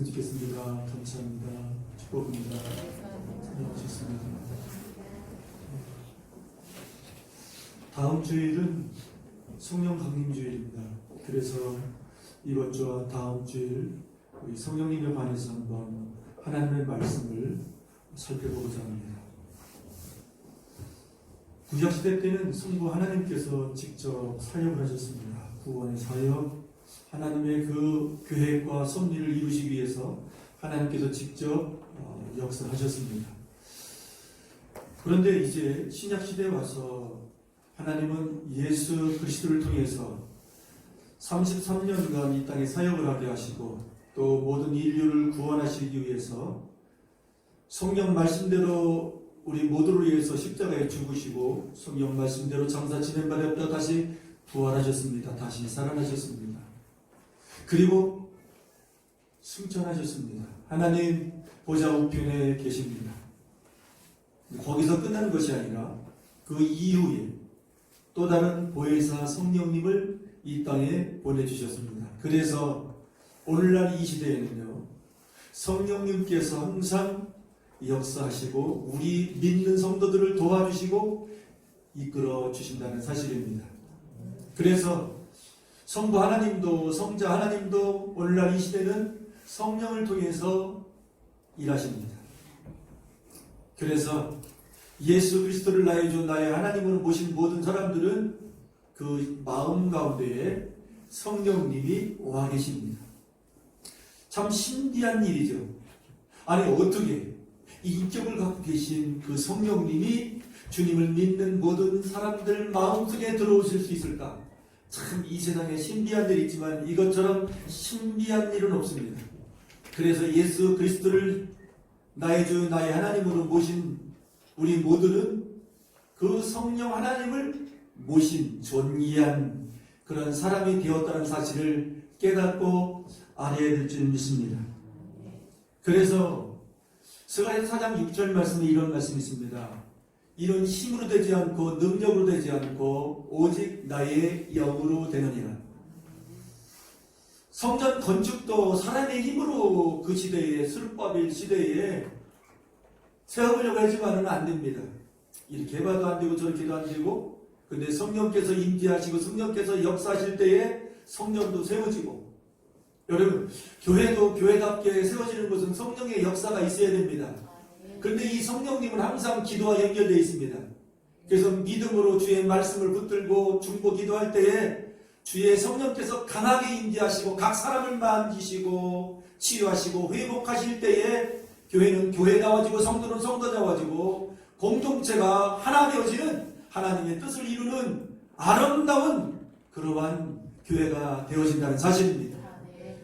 말씀 듣겠습니다. 감사합니다. 축복합니다. 찬양하셨습니다. 다음 주일은 성령 강림 주일입니다. 그래서 이번 주와 다음 주일 우리 성령님에 관해서 한번 하나님의 말씀을 살펴보고자 합니다. 구약시대 때는 성부 하나님께서 직접 사역을 하셨습니다. 구원의 사역, 하나님의 그 계획과 섭리를 이루시기 위해서 하나님께서 직접 역사하셨습니다. 그런데 이제 신약시대에 와서 하나님은 예수 그리스도를 통해서 33년간 이 땅에 사역을 하게 하시고 또 모든 인류를 구원하시기 위해서 성경 말씀대로 우리 모두를 위해서 십자가에 죽으시고 성경 말씀대로 장사 진행받았다 다시 부활하셨습니다. 다시 살아나셨습니다. 그리고 승천하셨습니다. 하나님 보좌 우편에 계십니다. 거기서 끝나는 것이 아니라 그 이후에 또 다른 보혜사 성령님을 이 땅에 보내주셨습니다. 그래서 오늘날 이 시대에는요, 성령님께서 항상 역사하시고 우리 믿는 성도들을 도와주시고 이끌어 주신다는 사실입니다. 그래서 성부 하나님도 성자 하나님도 오늘날 이 시대는 성령을 통해서 일하십니다. 그래서 예수 그리스도를 나의 주 나의 하나님으로 모신 모든 사람들은 그 마음 가운데에 성령님이 와 계십니다. 참 신비한 일이죠. 아니 어떻게 이 인격을 갖고 계신 그 성령님이 주님을 믿는 모든 사람들 마음속에 들어오실 수 있을까? 참 이 세상에 신비한 일이 있지만 이것처럼 신비한 일은 없습니다. 그래서 예수 그리스도를 나의 주 나의 하나님으로 모신 우리 모두는 그 성령 하나님을 모신 존귀한 그런 사람이 되었다는 사실을 깨닫고 알아야 될 줄 믿습니다. 그래서 스가랴서 4장 6절 말씀에 이런 말씀이 있습니다. 이는 힘으로 되지 않고 능력으로 되지 않고 오직 나의 영으로 되느니라. 성전 건축도 사람의 힘으로 그 시대에 스룹바벨 시대에 세워보려고 하지만은 안 됩니다. 이렇게 해봐도 안 되고 저렇게 해도 안 되고 근데 성령께서 임재하시고 성령께서 역사하실 때에 성전도 세워지고 여러분 교회도 교회답게 세워지는 것은 성령의 역사가 있어야 됩니다. 그런데 이 성령님은 항상 기도와 연결되어 있습니다. 그래서 믿음으로 주의 말씀을 붙들고 중보 기도할 때에 주의 성령께서 강하게 임재하시고 각 사람을 만지시고 치유하시고 회복하실 때에 교회는 교회다워지고 성도는 성도다워지고 공동체가 하나 되어지는 하나님의 뜻을 이루는 아름다운 그러한 교회가 되어진다는 사실입니다.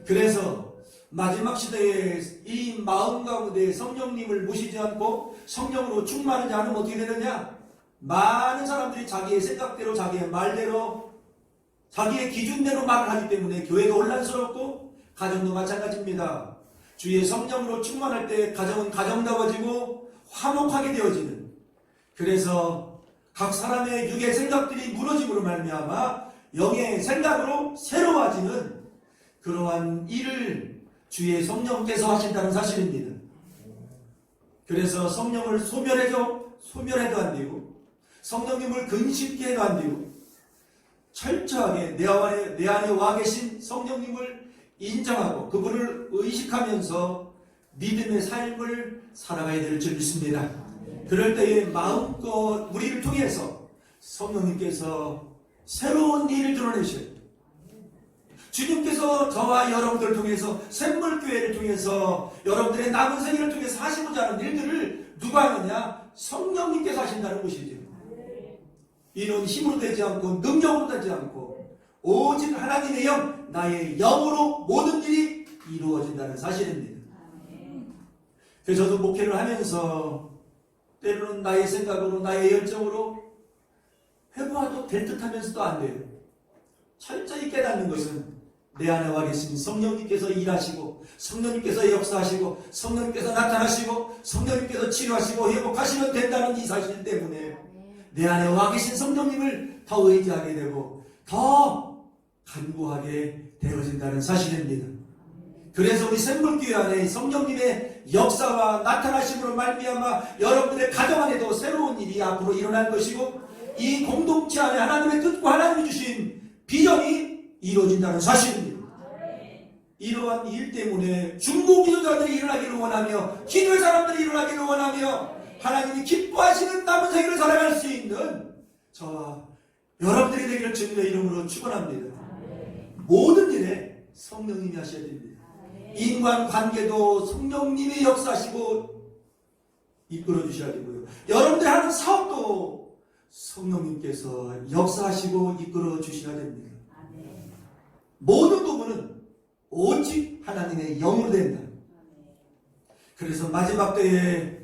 그래서 마지막 시대에 이 마음 가운데 성령님을 모시지 않고 성령으로 충만하지 않으면 어떻게 되느냐? 많은 사람들이 자기의 생각대로 자기의 말대로 자기의 기준대로 말을 하기 때문에 교회가 혼란스럽고 가정도 마찬가지입니다. 주의 성령으로 충만할 때 가정은 가정다워지고 화목하게 되어지는 그래서 각 사람의 육의 생각들이 무너짐으로 말미암아 영의 생각으로 새로워지는 그러한 일을 주의 성령께서 하신다는 사실입니다. 그래서 성령을 소멸해도 안 되고 성령님을 근심케 해도 안 되고 철저하게 내 안에 와 계신 성령님을 인정하고 그분을 의식하면서 믿음의 삶을 살아가야 될 줄 믿습니다. 그럴 때에 마음껏 우리를 통해서 성령님께서 새로운 일을 드러내셔요. 주님께서 저와 여러분들을 통해서 샘물교회를 통해서 여러분들의 남은 생애를 통해서 하시고자 하는 일들을 누가 하느냐? 성령님께서 하신다는 것이죠. 이는 힘으로 되지 않고 능력으로 되지 않고 오직 하나님의 영, 나의 영으로 모든 일이 이루어진다는 사실입니다. 그래서 저도 목회를 하면서 때로는 나의 생각으로 나의 열정으로 해보아도 될 듯 하면서도 안 돼요. 철저히 깨닫는 것은 내 안에 와 계신 성령님께서 일하시고 성령님께서 역사하시고 성령님께서 나타나시고 성령님께서 치료하시고 회복하시면 된다는 이 사실 때문에 내 안에 와 계신 성령님을 더 의지하게 되고 더 간구하게 되어진다는 사실입니다. 그래서 우리 샘물교회 안에 성령님의 역사와 나타나심으로 말미암아 여러분들의 가정 안에도 새로운 일이 앞으로 일어날 것이고 이 공동체 안에 하나님의 뜻과 하나님이 주신 비전이 이루어진다는 사실입니다. 이러한 일 때문에 중보 기도자들이 일어나기를 원하며 기도의 사람들이 일어나기를 원하며 하나님이 기뻐하시는 남은 생애를 살아갈 수 있는 저와 여러분들이 되기를 주님의 이름으로 축원합니다. 모든 일에 성령님이 하셔야 됩니다. 인간관계도 성령님이 역사하시고 이끌어 주셔야 되고요. 여러분들이 하는 사업도 성령님께서 역사하시고 이끌어 주셔야 됩니다. 모든 부분은 오직 하나님의 영으로 된다. 그래서 마지막 때에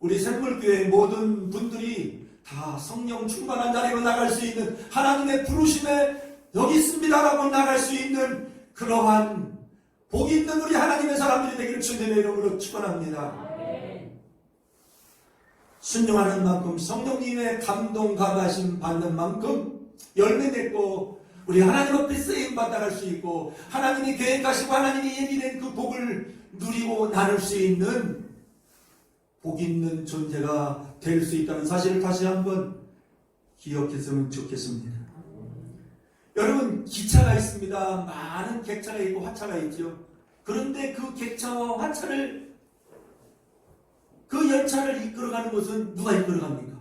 우리 샘물교회 모든 분들이 다 성령 충만한 자리로 나갈 수 있는 하나님의 부르심에 여기 있습니다라고 나갈 수 있는 그러한 복 있는 우리 하나님의 사람들이 되기를 주님의 이름으로 축원합니다. 순종하는 만큼 성령님의 감동 감하심 받는 만큼 열매 맺고 우리 하나님 앞에 쓰임 받아갈 수 있고 하나님이 계획하시고 하나님이 예비된 그 복을 누리고 나눌 수 있는 복 있는 존재가 될 수 있다는 사실을 다시 한번 기억했으면 좋겠습니다. 여러분, 기차가 있습니다. 많은 객차가 있고 화차가 있죠. 그런데 그 객차와 화차를 그 열차를 이끌어가는 것은 누가 이끌어갑니까?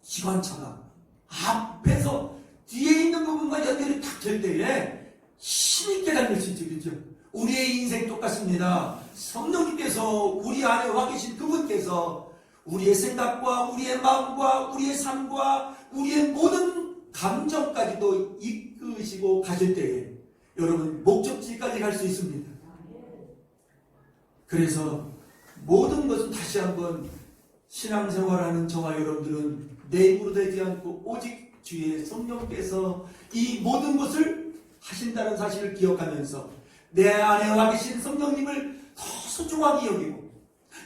기관차가 앞에서 뒤에 있는 부분과 연결이 딱 될 때에 힘있게 달릴 수 있죠. 그렇죠? 우리의 인생 똑같습니다. 성령님께서 우리 안에 와 계신 그분께서 우리의 생각과 우리의 마음과 우리의 삶과 우리의 모든 감정까지도 이끄시고 가실 때에 여러분 목적지까지 갈 수 있습니다. 그래서 모든 것은 다시 한번 신앙생활하는 저와 여러분들은 내 입으로 되지 않고 오직 주의 성령께서 이 모든 것을 하신다는 사실을 기억하면서 내 안에 와 계신 성령님을 더 소중하게 여기고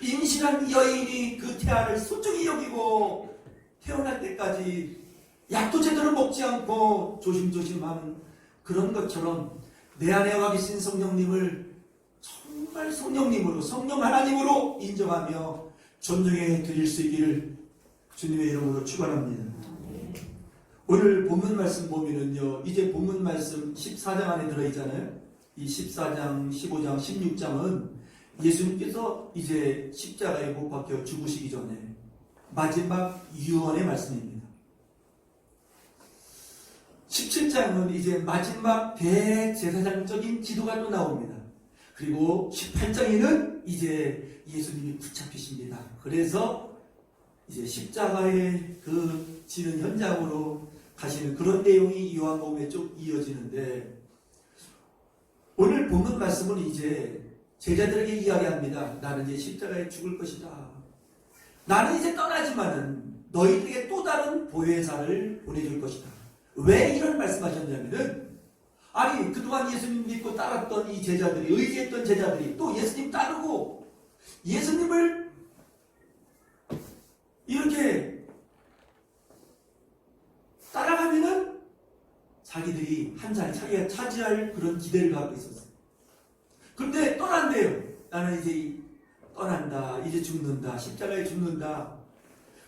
임신한 여인이 그 태아를 소중히 여기고 태어날 때까지 약도 제대로 먹지 않고 조심조심하는 그런 것처럼 내 안에 와 계신 성령님을 정말 성령님으로 성령 하나님으로 인정하며 존중해 드릴 수 있기를 주님의 이름으로 축원합니다. 오늘 본문 말씀 보면은요, 이제 본문 말씀 14장 안에 들어있잖아요. 이 14장, 15장, 16장은 예수님께서 이제 십자가에 못 박혀 죽으시기 전에 마지막 유언의 말씀입니다. 17장은 이제 마지막 대제사장적인 기도가 또 나옵니다. 그리고 18장에는 이제 예수님이 붙잡히십니다. 그래서 이제 십자가의 그 지는 현장으로 가시는 그런 내용이 요한복음에 쭉 이어지는데 오늘 본문 말씀은 이제 제자들에게 이야기합니다. 나는 이제 십자가에 죽을 것이다. 나는 이제 떠나지만은 너희들에게 또 다른 보혜사를 보내줄 것이다. 왜 이런 말씀하셨냐면은 아니 그동안 예수님 믿고 따랐던 이 제자들이 의지했던 제자들이 또 예수님 따르고 예수님을 이렇게 따라가면은 자기들이 한 자리 자기가 차지할 그런 기대를 갖고 있었어요. 그런데 떠난대요. 나는 이제 떠난다. 이제 죽는다. 십자가에 죽는다.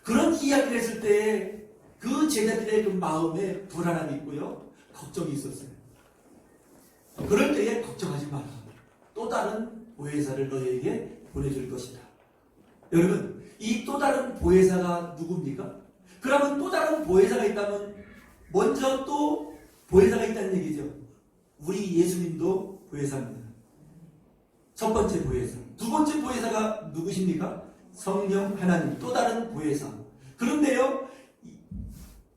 그런 이야기를 했을 때 그 제자들의 그 마음에 불안함이 있고요. 걱정이 있었어요. 그럴 때에 걱정하지 마라. 또 다른 보혜사를 너희에게 보내줄 것이다. 여러분, 이 또 다른 보혜사가 누굽니까? 그러면 또 다른 보혜사가 있다면 먼저 또 보혜사가 있다는 얘기죠. 우리 예수님도 보혜사입니다. 첫 번째 보혜사. 두 번째 보혜사가 누구십니까? 성령 하나님, 또 다른 보혜사. 그런데요,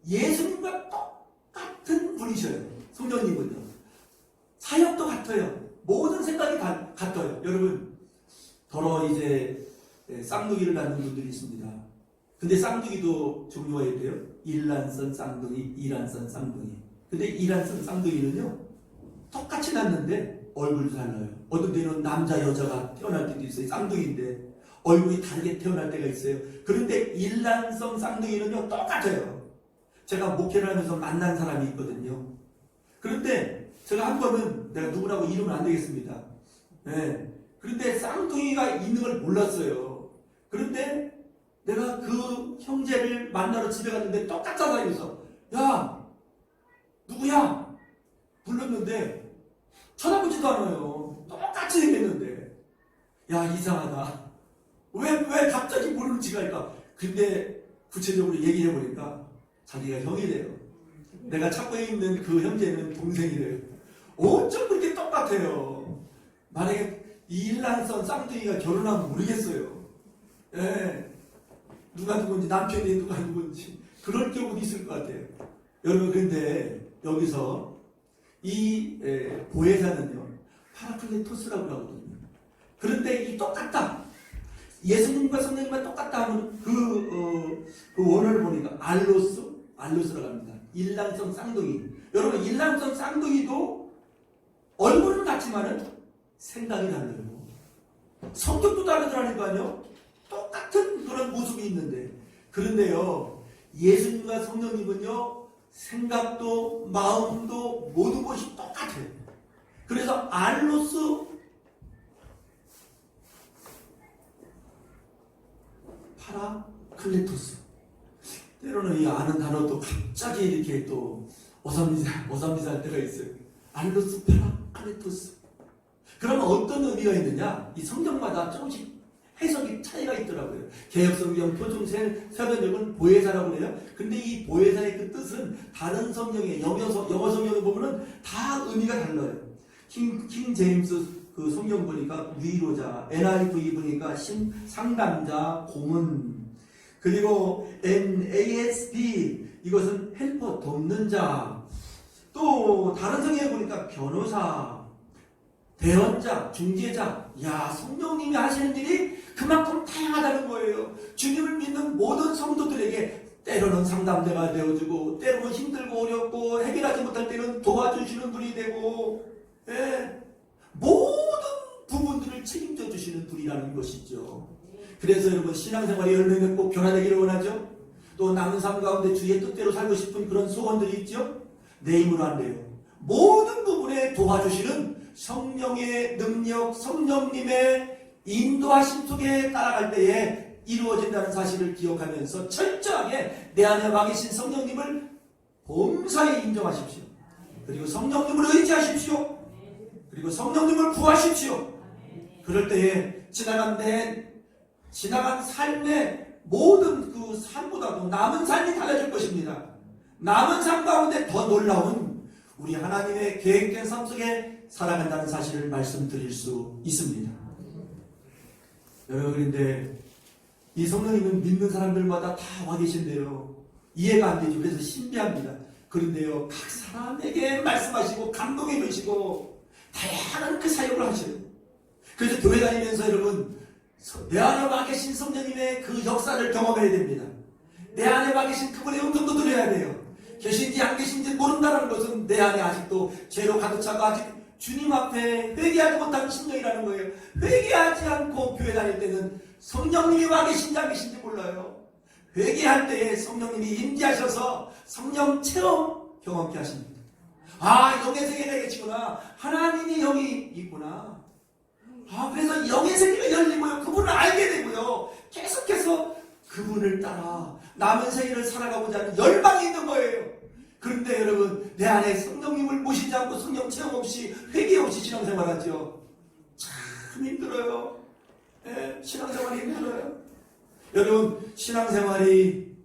예수님과 똑같은 분이셔요. 성령님은요. 사역도 같아요. 모든 생각이 같아요. 여러분, 더러 이제 쌍둥이를 낳는 분들이 있습니다. 근데 쌍둥이도 종류가 있대요. 일란선 쌍둥이, 이란선 쌍둥이. 근데 이란선 쌍둥이는요, 똑같이 낳는데 얼굴도 달라요. 어떤 데는 남자, 여자가 태어날 때도 있어요. 쌍둥이인데 얼굴이 다르게 태어날 때가 있어요. 그런데 일란성 쌍둥이는요, 똑같아요. 제가 목회를 하면서 만난 사람이 있거든요. 그런데 제가 한 번은 내가 누구라고 이름은 안 되겠습니다. 예. 그런데 쌍둥이가 있는 걸 몰랐어요. 그런데 내가 그 형제를 만나러 집에 갔는데 똑같은 사람이 있어. 야, 누구야? 불렀는데 쳐다보지도 않아요. 똑같이 생겼는데. 야, 이상하다. 왜 갑자기 모르는 지갈까? 근데 구체적으로 얘기해보니까 자기가 형이래요. 내가 찾고 있는 그 형제는 동생이래요. 어쩜 그렇게 똑같아요. 만약에 이 일란성 쌍둥이가 결혼하면 모르겠어요. 예. 누가 누군지, 남편이 누가 누군지. 그럴 경우도 있을 것 같아요. 여러분, 근데 여기서 이 보혜사는요, 파라클레토스라고 하거든요. 그런데 이 똑같다. 예수님과 성령님과 똑같다 하면 그 원어를 보니까 알로스라고 합니다. 일란성 쌍둥이. 여러분, 일란성 쌍둥이도 얼굴은 같지만은 생각이 달라요. 성격도 다르더라니까요. 똑같은 그런 모습이 있는데. 그런데요, 예수님과 성령님은요, 생각도 마음도 모든 것이 똑같아요. 그래서 알로스 파라클레토스. 때로는 이 아는 단어도 갑자기 이렇게 또 오삼미사할 때가 있어요. 알로스 파라클레토스. 그러면 어떤 의미가 있느냐? 이 성경마다 조금씩 해석이 차이가 있더라고요. 개역성경, 표준세변역은 보혜사라고 해요. 근데 이 보혜사의 그 뜻은 다른 성경에, 영어 성경을 보면은 다 의미가 달라요. 킹 제임스 그 성경 보니까 위로자, NIV 보니까 상담자, 고문, 그리고 NASB 이것은 헬퍼, 돕는 자, 또 다른 성경에 보니까 변호사, 대언자, 중재자. 야, 성령님이 하시는 일이 그만큼 다양하다는 거예요. 주님을 믿는 모든 성도들에게 때로는 상담자가 되어주고, 때로는 힘들고 어렵고 해결하지 못할 때는 도와주시는 분이 되고, 예, 모든 부분들을 책임져 주시는 분이라는 것이죠. 그래서 여러분, 신앙생활이 열매 맺고 변화되기를 원하죠. 또 남은 삶 가운데 주의 뜻대로 살고 싶은 그런 소원들이 있죠. 내 힘으로 안 돼요. 모든 부분에 도와주시는 성령의 능력, 성령님의 인도하심 속에 따라갈 때에 이루어진다는 사실을 기억하면서 철저하게 내 안에 와 계신 성령님을 범사에 인정하십시오. 그리고 성령님을 의지하십시오. 그리고 성령님을 구하십시오. 그럴 때에 지나간 삶의 모든 그 삶보다도 남은 삶이 달라질 것입니다. 남은 삶 가운데 더 놀라운 우리 하나님의 계획된 삶 속에 살아간다는 사실을 말씀드릴 수 있습니다. 여러분, 그런데 이 성령님은 믿는 사람들마다 다 와 계신데요, 이해가 안 되죠. 그래서 신비합니다. 그런데요, 각 사람에게 말씀하시고 감동해 주시고 다양한 그 사역을 하셔요. 그래서 교회 다니면서 여러분, 내 안에 와 계신 성령님의 그 역사를 경험해야 됩니다. 내 안에 와 계신 그분의 음성도 들어야 돼요. 계신지 안 계신지 모른다는 것은 내 안에 아직도 죄로 가득 차고 아직 주님 앞에 회개하지 못한 심령이라는 거예요. 회개하지 않고 교회 다닐 때는 성령님이 와 계신지 안 계신지 몰라요. 회개할 때에 성령님이 임재하셔서 성령 체험 경험케 하십니다. 아, 영의 세계가 계시구나. 하나님이 영이 있구나. 아, 그래서 영의 세계가 열리고요, 그분을 알게 되고요, 계속해서 그분을 따라 남은 세계를 살아가고자 하는 열망이 있는 거예요. 그런데 여러분, 내 안에 성령님을 모시지 않고 성령 체험 없이 회개 없이 신앙생활하죠. 참 힘들어요. 네, 신앙생활이 힘들어요. 여러분, 신앙생활이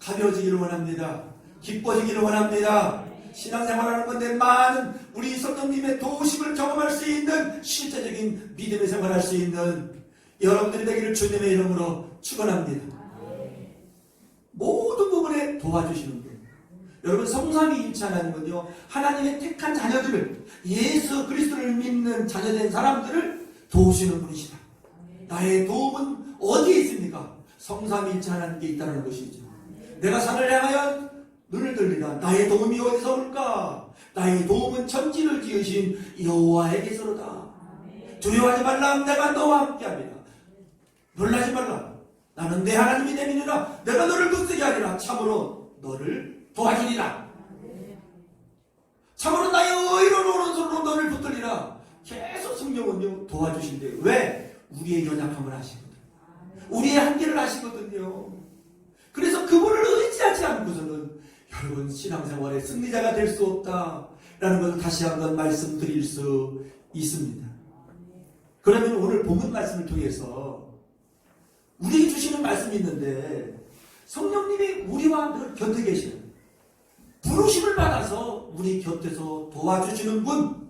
가벼워지기를 원합니다. 기뻐지기를 원합니다. 신앙생활하는 건데 많은 우리 성령님의 도우심을 경험할 수 있는 실제적인 믿음의 생활할 수 있는 여러분들이 되기를 주님의 이름으로 축원합니다. 모든 부분에 도와주시는 분. 여러분, 성삼위일체 하나님은요, 하나님의 택한 자녀들을, 예수 그리스도를 믿는 자녀된 사람들을 도우시는 분이시다. 나의 도움은 어디에 있습니까? 성삼위일체 하나님께 있다는 것이죠. 내가 산을 향하여 눈을 들리라. 나의 도움이 어디서 올까? 나의 도움은 천지를 지으신 여호와에게서로다. 두려워하지 말라. 내가 너와 함께합니다. 놀라지 말라. 나는 내 하나님이 내미니라. 내가 너를 굳세게 하리라. 참으로 너를 도와주리라. 참으로 나의 의로운 오른손으로 너를 붙들리라. 계속 성령은요 도와주신대요. 왜? 우리의 연약함을 아시거든요. 우리의 한계를 아시거든요. 그래서 그분을 의지하지 않고서는 여러분 신앙생활의 승리자가 될 수 없다라는 것을 다시 한번 말씀드릴 수 있습니다. 그러면 오늘 본문 말씀을 통해서 우리에게 주시는 말씀이 있는데 성령님이 우리와 늘 곁에 계시는 부르심을 받아서 우리 곁에서 도와주시는 분,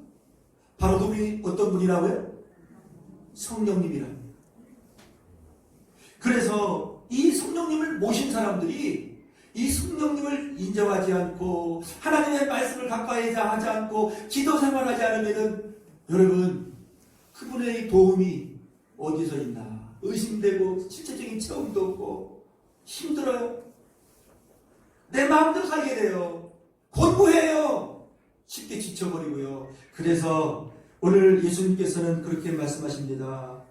바로 그분이 어떤 분이라고요? 성령님이랍니다. 그래서 이 성령님을 모신 사람들이 이 성령님을 인정하지 않고 하나님의 말씀을 가까이 하지 않고 기도 생활하지 않으면은 여러분 그분의 도움이 어디서 있나 의심되고 실체적인 체험도 없고 힘들어요. 내 마음대로 살게 돼요. 곤고해요. 쉽게 지쳐버리고요. 그래서 오늘 예수님께서는 그렇게 말씀하십니다.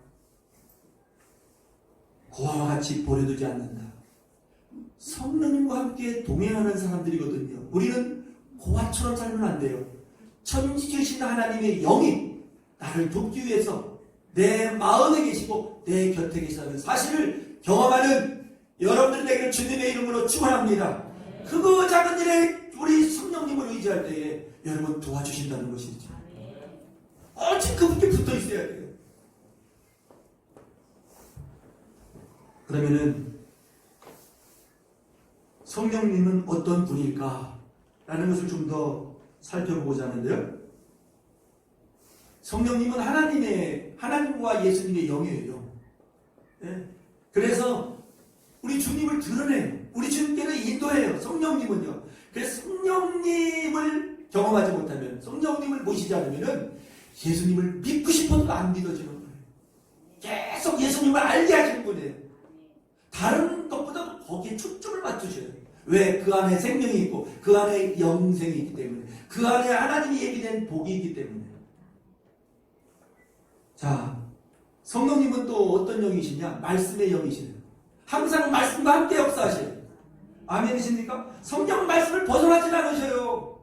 고아와 같이 버려두지 않는다. 성령님과 함께 동행하는 사람들이거든요. 우리는 고아처럼 살면 안 돼요. 천지주신 하나님의 영이 나를 돕기 위해서 내 마음에 계시고 내 곁에 계시다는 사실을 경험하는 여러분들에게 주님의 이름으로 축원합니다. 그거 작은 일에 우리 성령님을 의지할 때에 여러분 도와주신다는 것이죠. 오직 그분께 붙어 있어야 돼요. 그러면은 성령님은 어떤 분일까? 라는 것을 좀 더 살펴보고자 하는데요. 성령님은 하나님과 예수님의 영이에요. 네? 그래서 우리 주님을 드러내요. 우리 주님께는 인도해요. 성령님은요. 그래서 성령님을 경험하지 못하면, 성령님을 모시지 않으면 예수님을 믿고 싶어도 안 믿어지는 거예요. 계속 예수님을 알게 하시는 분이에요. 다른 것보다 거기에 초점을 맞추셔요. 왜? 그 안에 생명이 있고 그 안에 영생이 있기 때문에, 그 안에 하나님이 예비된 복이 있기 때문에. 자, 성령님은 또 어떤 영이시냐? 말씀의 영이시네요. 항상 말씀과 함께 역사하셔요. 아멘이십니까? 성경 말씀을 벗어나지 않으셔요.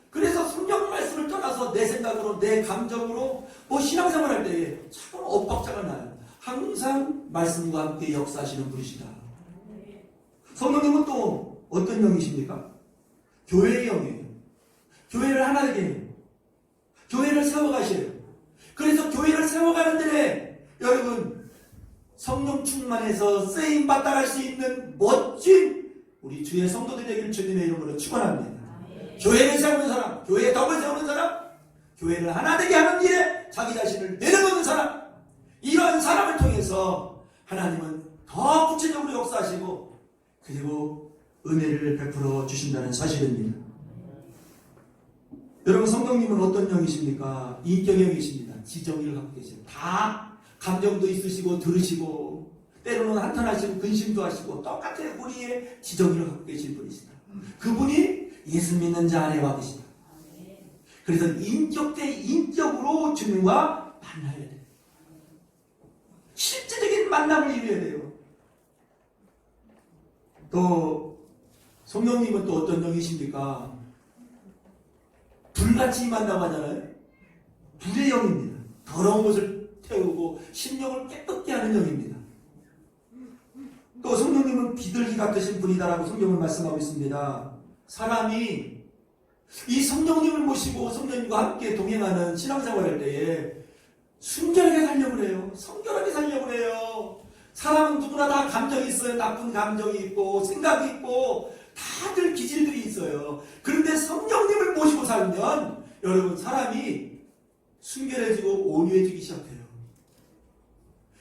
그래서 성경 말씀을 떠나서 내 생각으로, 내 감정으로 신앙생활 할 때에 참 엇박자가 나요. 항상 말씀과 함께 역사하시는 분이시다. 성령님은 또 어떤 영이십니까? 교회의 영이에요. 교회를 하나 되게 해요. 교회를 세워가셔요. 그래서 교회를 세워가는 데에 여러분 성령 충만해서 쓰임 받다 갈 수 있는 멋진 우리 주의 성도들 되기를 주님의 이름으로 축원합니다. 교회를 세우는 사람, 교회의 덕을 세우는 사람, 교회를 하나 되게 하는 일에 자기 자신을 내려놓는 사람, 이러한 사람을 통해서 하나님은 더 구체적으로 역사하시고 그리고 은혜를 베풀어 주신다는 사실입니다. 여러분 성령님은 어떤 영이십니까? 인격의 영이십니다. 지정의를 갖고 계세요. 다 감정도 있으시고 들으시고 때로는 한탄하시고 근심도 하시고 똑같은 우리의 지정의를 갖고 계신 분이시다. 그분이 예수 믿는 자 안에 와 계시다. 그래서 인격 대 인격으로 주님과 만나야 돼요. 실제적인 만남을 이루어야 돼요. 또 성령님은 또 어떤 영이십니까? 불같이 만나고 하잖아요. 불의 영입니다. 더러운 것을 태우고 심령을 깨끗게 하는 영입니다. 또 성령님은 비둘기 같으신 분이다라고 성경을 말씀하고 있습니다. 사람이 이 성령님을 모시고 성령님과 함께 동행하는 신앙생활 할 때에 순결하게 살려고 해요. 성결하게 살려고 해요. 사람은 누구나 다 감정이 있어요. 나쁜 감정이 있고 생각이 있고 다들 기질들이 있어요. 그런데 성령님을 모시고 살면 여러분 사람이 순결해지고 온유해지기 시작해요.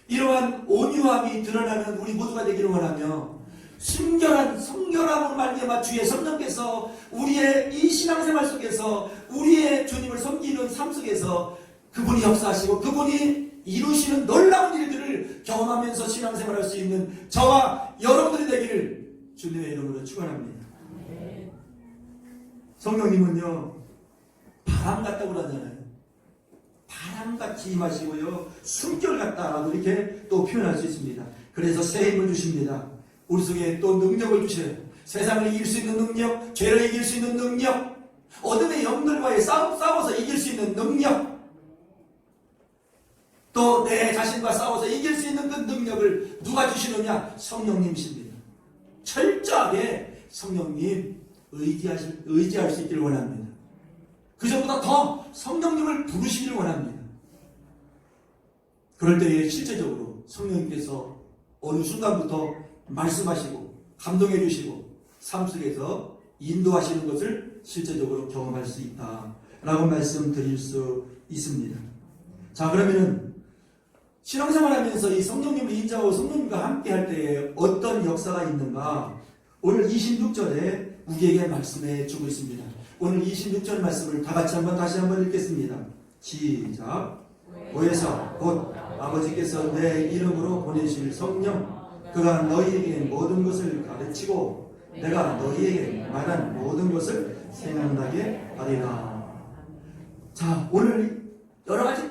이러한 온유함이 드러나는 우리 모두가 되기를 원하며 순결한 성결함으로 말미암아 주의 성령께서 우리의 이 신앙생활 속에서 우리의 주님을 섬기는 삶 속에서 그분이 역사하시고 그분이 이루시는 놀라운 일들을 경험하면서 신앙생활할 수 있는 저와 여러분들이 되기를 주님의 이름으로 축원합니다. 성령님은요 바람 같다고 그러잖아요. 바람같이 임하시고요 숨결 같다라고 이렇게 또 표현할 수 있습니다. 그래서 새 힘을 주십니다. 우리 속에 또 능력을 주셔요. 세상을 이길 수 있는 능력, 죄를 이길 수 있는 능력, 어둠의 영들과의 싸워서 이길 수 있는 능력, 또 내 자신과 싸워서 이길 수 있는 그 능력을 누가 주시느냐? 성령님이십니다. 철저하게 성령님 의지할 수 있기를 원합니다. 그전보다 더 성령님을 부르시기를 원합니다. 그럴 때에 실제적으로 성령님께서 어느 순간부터 말씀하시고 감동해 주시고 삶 속에서 인도하시는 것을 실제적으로 경험할 수 있다라고 말씀드릴 수 있습니다. 자, 그러면은 신앙생활 하면서 이 성령님을 인정하고 성령님과 함께 할 때에 어떤 역사가 있는가? 오늘 26절에 우리에게 말씀해 주고 있습니다. 오늘 26절 말씀을 다 같이 다시 한번 읽겠습니다. 시작. 보혜사 곧 아버지께서 내 이름으로 보내실 성령 그가 너희에게 모든 것을 가르치고 내가 너희에게 말한 모든 것을 생각나게 하리라. 자, 오늘 여러 가지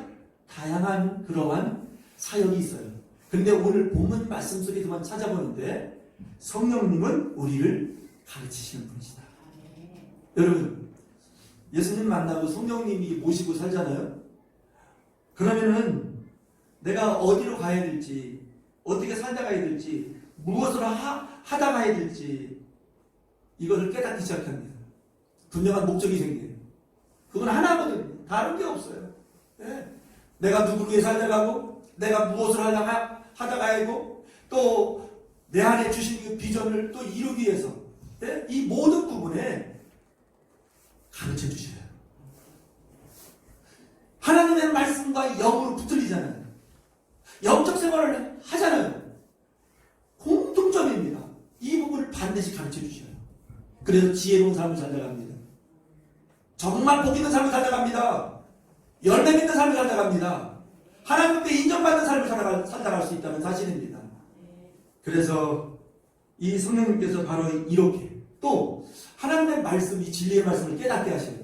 다양한 그러한 사역이 있어요. 근데 오늘 본문 말씀 속에서만 찾아보는데 성령님은 우리를 가르치시는 분이시다. 여러분, 예수님 만나고 성령님이 모시고 살잖아요. 그러면은 내가 어디로 가야 될지, 어떻게 살다가야 될지, 무엇을 하다 가야 될지 이것을 깨닫기 시작합니다. 분명한 목적이 생겨요. 그건 하나거든요. 다른 게 없어요. 네. 내가 누구를 위해 살다가고, 내가 무엇을 하다 가야 하고, 또 내 안에 주신 그 비전을 또 이루기 위해서 네? 이 모든 부분에 가르쳐 주셔요. 하나님의 말씀과 영으로 붙들리잖아요. 영적 생활을 하잖아요. 공통점입니다. 이 부분을 반드시 가르쳐 주셔요. 그래서 지혜로운 삶을 살아갑니다. 정말 복 있는 삶을 살아갑니다. 열매 맺는 삶을 살아갑니다. 하나님께 인정받는 삶을 살아갈 수 있다는 사실입니다. 그래서 이 성령님께서 바로 이렇게 또 하나님의 말씀, 이 진리의 말씀을 깨닫게 하셔요.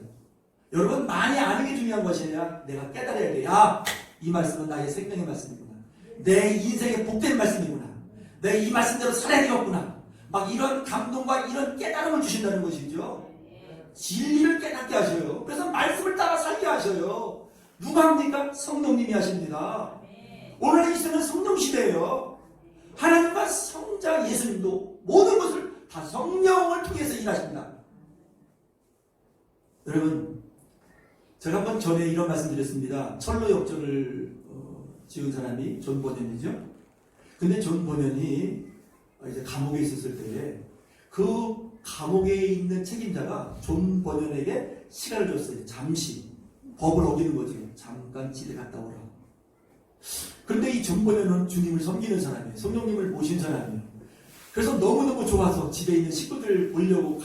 여러분, 많이 아는 게 중요한 것이 아니라 내가 깨달아야 돼. 야, 이 말씀은 나의 생명의 말씀이구나. 내 인생의 복된 말씀이구나. 내 이 말씀대로 살아야 되겠구나. 막 이런 감동과 이런 깨달음을 주신다는 것이죠. 진리를 깨닫게 하셔요. 그래서 말씀을 따라 살게 하셔요. 누가 합니까? 성령님이 하십니다. 오늘 이 시대는 성령 시대예요. 하나님과 성자 예수님도 모든 것을 다 성령을 통해서 일하십니다. 여러분, 제가 한번 전에 이런 말씀 드렸습니다. 철로 역전을 지은 사람이 존 버년이죠. 근데 존 버년이 이제 감옥에 있었을 때에 그 감옥에 있는 책임자가 존 버년에게 시간을 줬어요. 잠시 법을 어기는 거죠. 잠깐 집에 갔다 오라고. 그런데 이 존 버년은 주님을 섬기는 사람이에요. 성령님을 모신 사람이에요. 그래서 너무너무 좋아서 집에 있는 식구들 보려고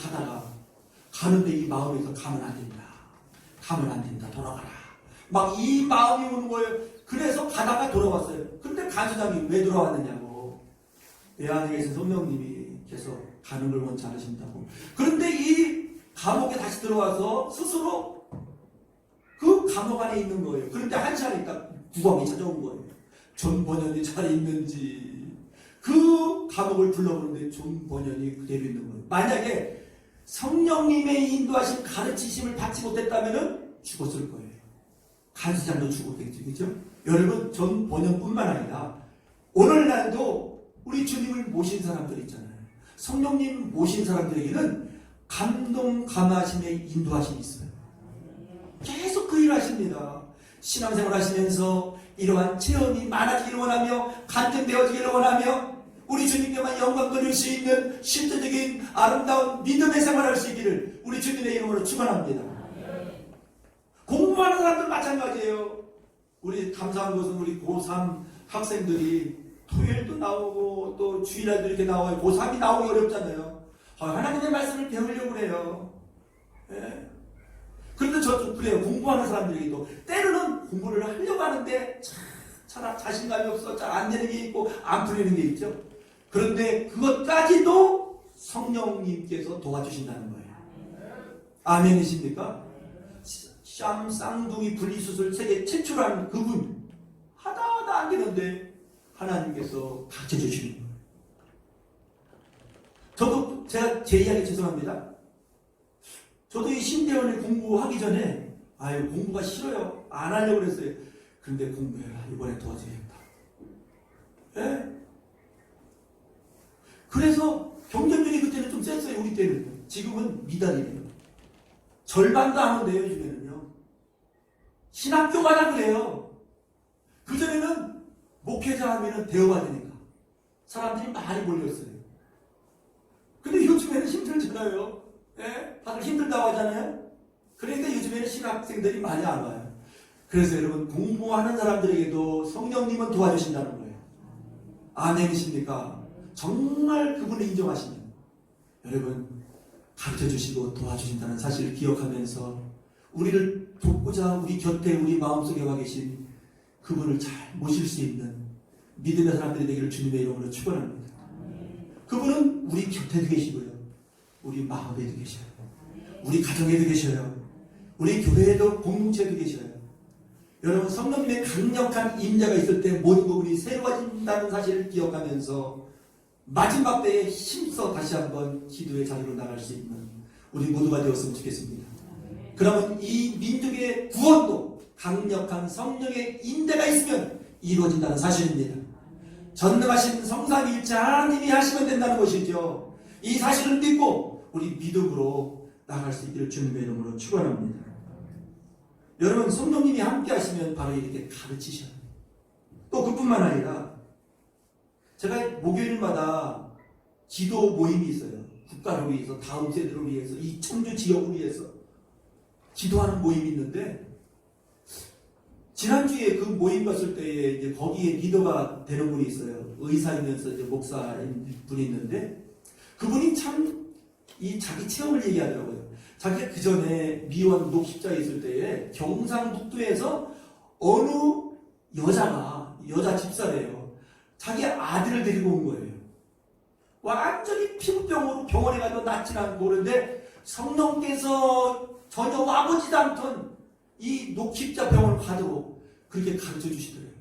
가는데 이 마음에서 가면 안 된다. 가면 안 된다. 돌아가라. 막 이 마음이 오는 거예요. 그래서 가다가 돌아왔어요. 근데 간수장이 왜 돌아왔느냐고. 내 안에 계신 성령님께서 가는 걸 원치 않으신다고. 그런데 이 감옥에 다시 들어와서 스스로 그 감옥 안에 있는 거예요. 그런데 한 시간 있다 국왕이 찾아온 거예요. 존 버년이 잘 있는지. 그 감옥을 둘러보는데 존 버년이 그대로 있는 거예요. 만약에 성령님의 인도하신 가르치심을 받지 못했다면 죽었을 거예요. 간수장도 죽었겠죠. 그렇죠? 여러분, 존 버년뿐만 아니라 오늘날도 우리 주님을 모신 사람들 있잖아요. 성령님 모신 사람들에게는 감동, 감화심의 인도하심이 있어요. 계속 그 일을 하십니다. 신앙생활 하시면서 이러한 체험이 많아지기를 원하며 간증되어지기를 원하며 우리 주님께만 영광 돌릴 수 있는 실제적인 아름다운 믿음의 생활을 할 수 있기를 우리 주님의 이름으로 축원합니다. 공부하는 사람들 마찬가지예요. 우리 감사한 것은 우리 고3 학생들이 토요일도 나오고 또 주일날도 이렇게 나와요. 고3이 나오기 어렵잖아요. 하나님의 말씀을 배우려고 그래요. 예. 그런데 저도 그래요. 공부하는 사람들에게도 때로는 공부를 하려고 하는데 잘 자신감이 없어. 잘 안 되는 게 있고 안 풀리는 게 있죠. 그런데 그것까지도 성령님께서 도와주신다는 거예요. 아멘이십니까? 샴 쌍둥이 분리수술 세계 최초라는 그분 하다 안 되는데 하나님께서 가르쳐주시는 거예요. 저도 제가 제 이야기 죄송합니다. 저도 이 신대원을 공부하기 전에 공부가 싫어요. 안 하려고 그랬어요. 그런데 공부해라. 이번에 도와주겠다. 예? 그래서 경쟁률이 그때는 좀 셌어요. 우리 때는. 지금은 미달이에요. 절반도 안 온대요. 요즘에는요. 신학교가 다 그래요. 그전에는 목회자 하면은 대우받으니까 사람들이 많이 몰렸어요. 근데 요즘에는 힘들잖아요. 예? 다들 힘들다고 하잖아요. 그러니까 요즘에는 신학생들이 많이 안 와요. 그래서 여러분, 공부하는 사람들에게도 성령님은 도와주신다는 거예요. 아멘이십니까? 정말 그분을 인정하시면 여러분, 가르쳐주시고 도와주신다는 사실을 기억하면서 우리를 돕고자 우리 곁에 우리 마음속에 와 계신 그분을 잘 모실 수 있는 믿음의 사람들이 되기를 주님의 이름으로 축원합니다. 그분은 우리 곁에도 계시고요. 우리 마음에도 계셔요. 우리 가정에도 계셔요. 우리 교회에도 공동체에도 계셔요. 여러분, 성령님의 강력한 임재가 있을 때 모든 부분이 새로워진다는 사실을 기억하면서 마지막 때에 힘써 다시 한번 기도의 자리로 나갈 수 있는 우리 모두가 되었으면 좋겠습니다. 그러면 이 민족의 구원도 강력한 성령의 임재가 있으면 이루어진다는 사실입니다. 전능하신 성삼위일체 하나님이 하시면 된다는 것이죠. 이 사실을 믿고 우리 믿음으로 나갈 수 있기를 주님의 이름으로 축원합니다. 여러분, 성령님이 함께 하시면 바로 이렇게 가르치셔요. 또 그뿐만 아니라 제가 목요일마다 기도 모임이 있어요. 국가를 위해서, 다음 세대를 위해서, 이 청주 지역을 위해서 기도하는 모임이 있는데, 지난주에 그 모임 갔을 때에 이제 거기에 리더가 되는 분이 있어요. 의사이면서 이제 목사인 분이 있는데, 그분이 참 이 자기 체험을 얘기하더라고요. 자기가 그 전에 미원 녹십자에 있을 때에 경상북도에서 어느 여자 집사래요. 자기 아들을 데리고 온 거예요. 완전히 피부병으로 병원에 가도 낫지 않고 그런데 성령께서 전혀 와보지도 않던 이 녹십자 병원을 가도록 그렇게 가르쳐 주시더래요.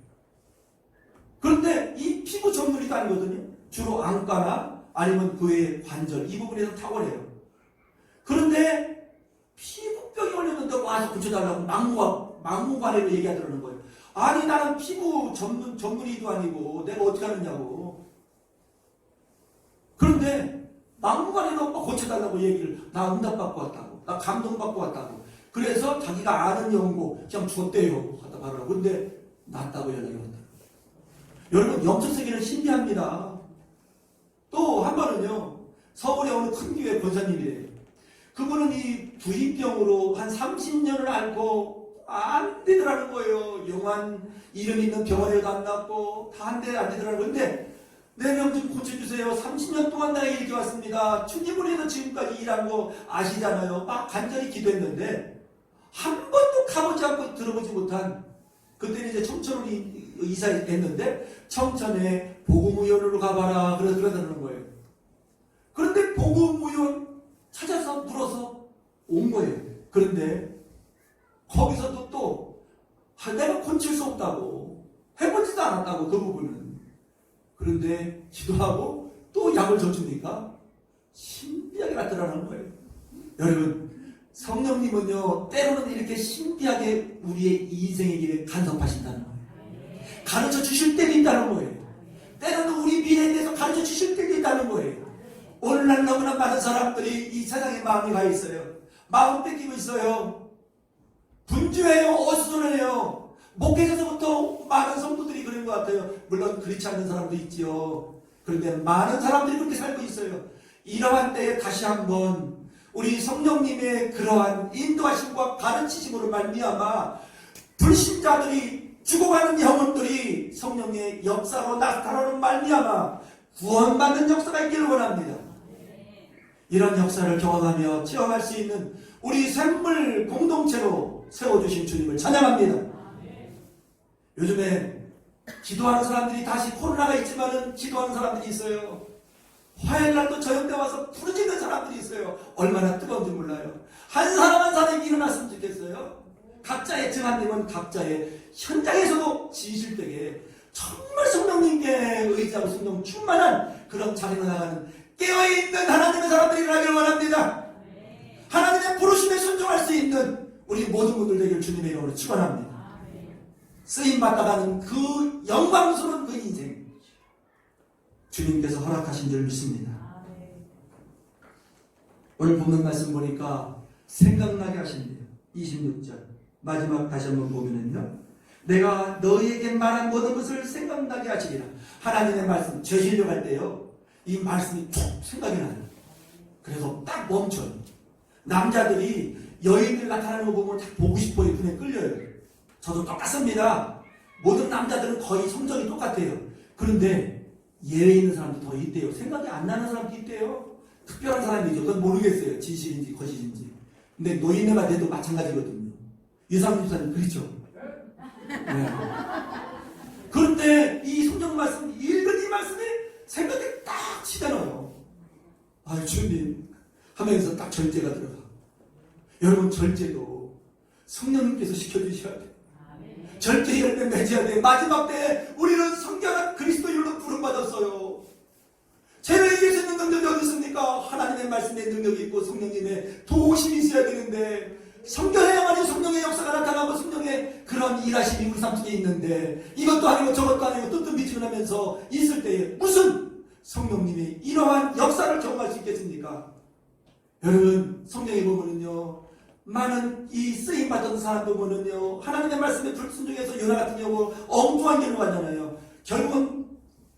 그런데 이 피부 전문의도 아니거든요. 주로 안과나 아니면 그의 관절 이 부분에서 탁월해요. 그런데 피부병이 걸렸는데 와서 고쳐달라고 막무가내로 얘기하더라는 거예요. 아니, 나는 피부 전문의도 아니고 내가 어떻게 하느냐고. 그런데 막무가내로 고쳐달라고 얘기를, 나 응답받고 왔다고, 나 감동받고 왔다고. 그래서 자기가 아는 연고 그냥 줬대요. 하다 말하라고. 그런데 낫다고 연락이 왔다. 여러분, 영적세계는 신비합니다. 또 한 번은요, 서울에 어느 큰 교회 권사님이래요. 그분은 이 부인병으로 한 30년을 앓고 안 되더라는 거예요. 용한 이름 있는 병원에도 안 났고 다 안 되더라는 건데, 내 병 좀 고쳐주세요. 30년 동안 내가 이렇게 왔습니다. 주님을 해서 지금까지 일한 거 아시잖아요. 막 간절히 기도했는데 한 번도 가보지 않고 들어보지 못한, 그때는 이제 청천으로 이사했는데 청천에 복음의원으로 가봐라 그러더라는 거예요. 그런데 복음의원 찾아서 물어서 온 거예요. 그런데 거기서도 또 내가 고칠 수 없다고, 해보지도 않았다고, 그 부분은. 그런데 기도하고 또 약을 줬으니까 신비하게 나타나는 거예요. 여러분, 성령님은요, 때로는 이렇게 신비하게 우리의 인생의 길에 간섭하신다는 거예요. 가르쳐 주실 때도 있다는 거예요. 때로는 우리 미래에 대해서 가르쳐 주실 때도 있다는 거예요. 오늘날 너무나 많은 사람들이 이 세상에 마음이 가 있어요. 마음 뺏기고 있어요. 분주해요. 어수선해요. 목회자서부터 많은 성도들이 그런 것 같아요. 물론 그렇지 않는 사람도 있지요. 그런데 많은 사람들이 그렇게 살고 있어요. 이러한 때에 다시 한번 우리 성령님의 그러한 인도하심과 가르치심으로 말미암아 불신자들이 죽어가는 영혼들이 성령의 역사로 나타나는 말미암아 구원받는 역사가 있기를 원합니다. 이런 역사를 경험하며 체험할 수 있는 우리 샘물 공동체로 세워주신 주님을 찬양합니다. 요즘에 기도하는 사람들이, 다시 코로나가 있지만은 기도하는 사람들이 있어요. 화요일날도 저녁때 와서 부르짖는 사람들이 있어요. 얼마나 뜨거운지 몰라요. 한 사람 한 사람이 일어났으면 좋겠어요. 각자의 증한님은 각자의 현장에서도 지실 때에 정말 성령님께 의지하고 성령 충만한 그런 자리로 나가는 깨어있는 하나님의 사람들이 일어나기를 원합니다. 하나님의 부르심에 순종할 수 있는 우리 모든 분들 되기를 주님의 이름으로 축원합니다. 쓰임받다가는 그 영광스러운 그 인생 주님께서 허락하신 줄 믿습니다. 오늘 본문 말씀 보니까 생각나게 하신대요. 26절 마지막 다시 한번 보면은요, 내가 너희에게 말한 모든 것을 생각나게 하시리라. 하나님의 말씀 제시려고 할 때요, 이 말씀이 툭 생각이 나요. 그래서 딱 멈춰요. 남자들이 여인들 나타나는 거 보면 딱 보고 싶어요. 눈에 끌려요. 저도 똑같습니다. 모든 남자들은 거의 성적이 똑같아요. 그런데 예외 있는 사람도 더 있대요. 생각이 안 나는 사람도 있대요. 특별한 사람이죠. 그건 모르겠어요. 진실인지 거짓인지. 근데 노인네가 돼도 마찬가지거든요. 유상준 집사님 그렇죠? 네. 그런데 이 성경 말씀, 읽은 이 말씀에 생각이 딱 치잖아요. 아, 주님 하면서 딱 절제가 들어가. 여러분, 절제도 성령님께서 시켜주셔야 돼요. 절제 열매 맺어야 돼요. 마지막 때에 우리는 성결한 그리스도인으로 부름받았어요. 죄를 이길 수 있는 능력이 어디 있습니까? 하나님의 말씀에 능력이 있고 성령님의 도우심이 있어야 되는데, 성결해야만이 성령의 역사가 나타나고 성령의 그런 일하심이 우리 삶 속에 있는데, 이것도 아니고 저것도 아니고 뜨뜻미지근하면서 있을 때에 무슨 성령님이 이러한 역사를 경험할 수 있겠습니까? 여러분, 성경에 보면은요, 많은 이 쓰임받던 사람들 보면은요, 하나님의 말씀에 불순종해서 요나 같은 경우 엉뚱한 길로 가잖아요. 결국은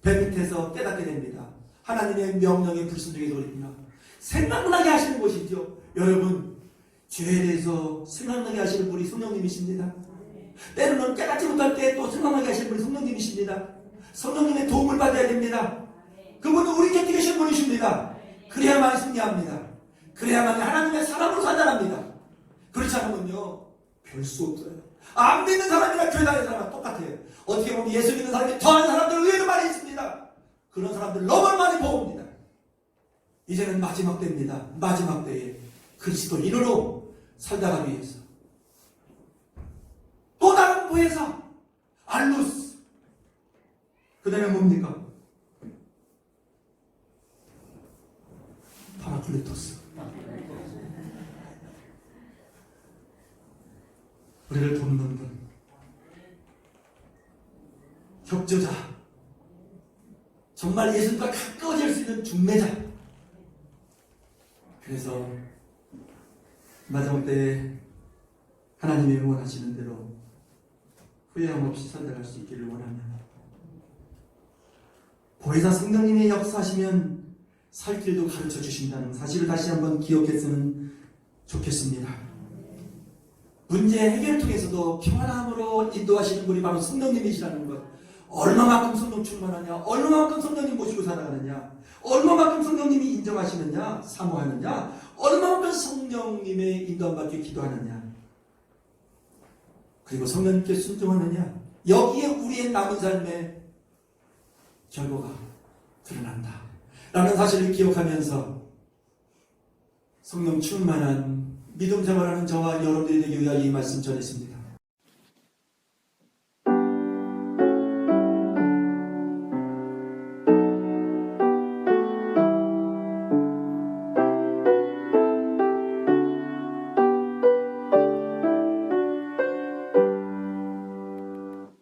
배 밑에서 깨닫게 됩니다. 하나님의 명령에 불순종해서 그럽니다. 생각나게 하시는 것이죠. 여러분, 죄에 대해서 생각나게 하시는 분이 성령님이십니다. 때로는 깨닫지 못할 때 또 생각나게 하시는 분이 성령님이십니다. 성령님의 도움을 받아야 됩니다. 그분은 우리 곁에 계신 분이십니다. 그래야만 승리합니다. 그래야만 하나님의 사람으로 살아납니다. 그렇지 않으면요, 별 수 없어요. 안 믿는 사람이나 교회 다니는 사람과 똑같아요. 어떻게 보면 예수 믿는 사람이 더한 사람들 의외로 많이 있습니다. 그런 사람들 너무 많이 보옵니다. 이제는 마지막 때입니다. 마지막 때에 그리스도인으로 살다가기 위해서 또 다른 부회사 알루스, 그 다음에 뭡니까? 파라클리토스. 우리를 돕는 분, 협조자, 정말 예수님과 가까워질 수 있는 중매자. 그래서 마지막 때에 하나님이 원하시는 대로 후회함 없이 살아갈 수 있기를 원합니다. 보혜사 성령님의 역사하시면 살 길도 가르쳐 주신다는 사실을 다시 한번 기억했으면 좋겠습니다. 문제 해결을 통해서도 평안함으로 인도하시는 분이 바로 성령님이시라는 것. 얼마만큼 성령 충만하냐, 얼마만큼 성령님 모시고 살아가느냐, 얼마만큼 성령님이 인정하시느냐, 사모하느냐, 얼마만큼 성령님의 인도함 받기 기도하느냐, 그리고 성령님께 순종하느냐, 여기에 우리의 남은 삶의 결과가 드러난다 라는 사실을 기억하면서 성령 충만한 믿음 생활하는 저와 여러분들이 되기 위하여 이 말씀 전했습니다.